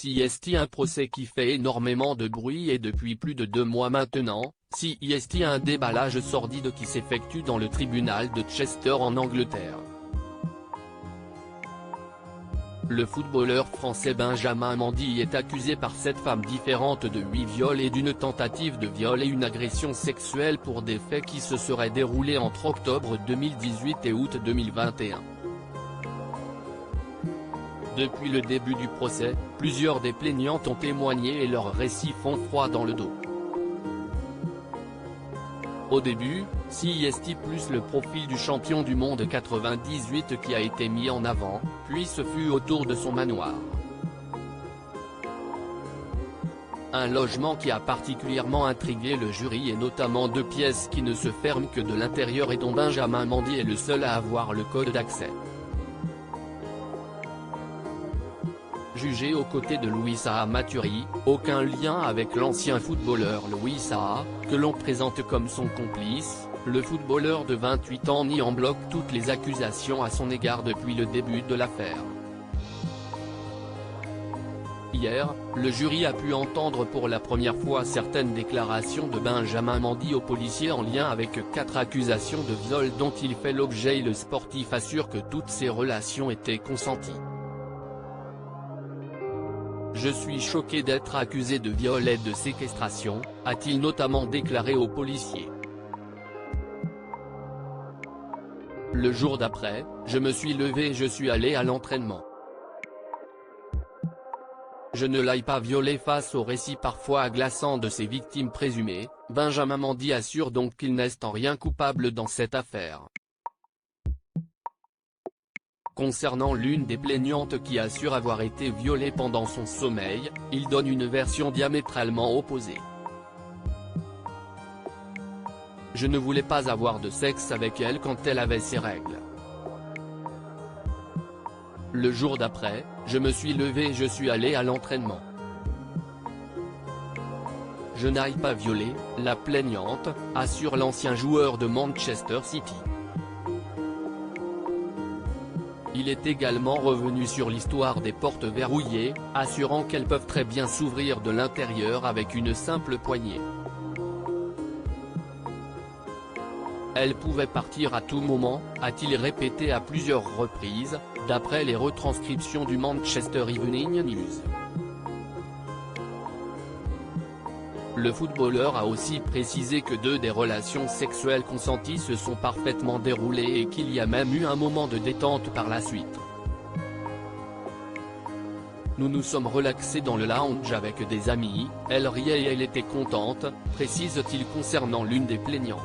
CIST, un procès qui fait énormément de bruit et depuis plus de 2 mois maintenant. CIST, un déballage sordide qui s'effectue dans le tribunal de Chester en Angleterre. Le footballeur français Benjamin Mendy est accusé par 7 femmes différentes de 8 viols et d'une tentative de viol et une agression sexuelle pour des faits qui se seraient déroulés entre octobre 2018 et août 2021. Depuis le début du procès, plusieurs des plaignantes ont témoigné et leurs récits font froid dans le dos. Au début, CIST plus le profil du champion du monde 98 qui a été mis en avant, puis ce fut autour de son manoir. Un logement qui a particulièrement intrigué le jury et notamment 2 pièces qui ne se ferment que de l'intérieur et dont Benjamin Mendy est le seul à avoir le code d'accès. Jugé aux côtés de Louis Saha Maturi, aucun lien avec l'ancien footballeur Louis Saha, que l'on présente comme son complice, le footballeur de 28 ans nie en bloc toutes les accusations à son égard depuis le début de l'affaire. Hier, le jury a pu entendre pour la première fois certaines déclarations de Benjamin Mendy aux policiers en lien avec 4 accusations de viol dont il fait l'objet et le sportif assure que toutes ces relations étaient consenties. « Je suis choqué d'être accusé de viol et de séquestration », a-t-il notamment déclaré aux policiers. Le jour d'après, je me suis levé et je suis allé à l'entraînement. Je ne l'ai pas violé. Face au récit parfois agaçant de ses victimes présumées, Benjamin Mendy assure donc qu'il n'est en rien coupable dans cette affaire. Concernant l'une des plaignantes qui assure avoir été violée pendant son sommeil, il donne une version diamétralement opposée. « Je ne voulais pas avoir de sexe avec elle quand elle avait ses règles. Le jour d'après, je me suis levé et je suis allé à l'entraînement. Je n'ai pas violé », la plaignante, assure l'ancien joueur de Manchester City. Il est également revenu sur l'histoire des portes verrouillées, assurant qu'elles peuvent très bien s'ouvrir de l'intérieur avec une simple poignée. Elle pouvait partir à tout moment, a-t-il répété à plusieurs reprises, d'après les retranscriptions du Manchester Evening News. Le footballeur a aussi précisé que 2 des relations sexuelles consenties se sont parfaitement déroulées et qu'il y a même eu un moment de détente par la suite. « Nous nous sommes relaxés dans le lounge avec des amis, elle riait et elle était contente », précise-t-il concernant l'une des plaignantes.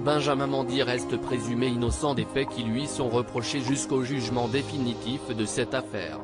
Benjamin Mendy reste présumé innocent des faits qui lui sont reprochés jusqu'au jugement définitif de cette affaire.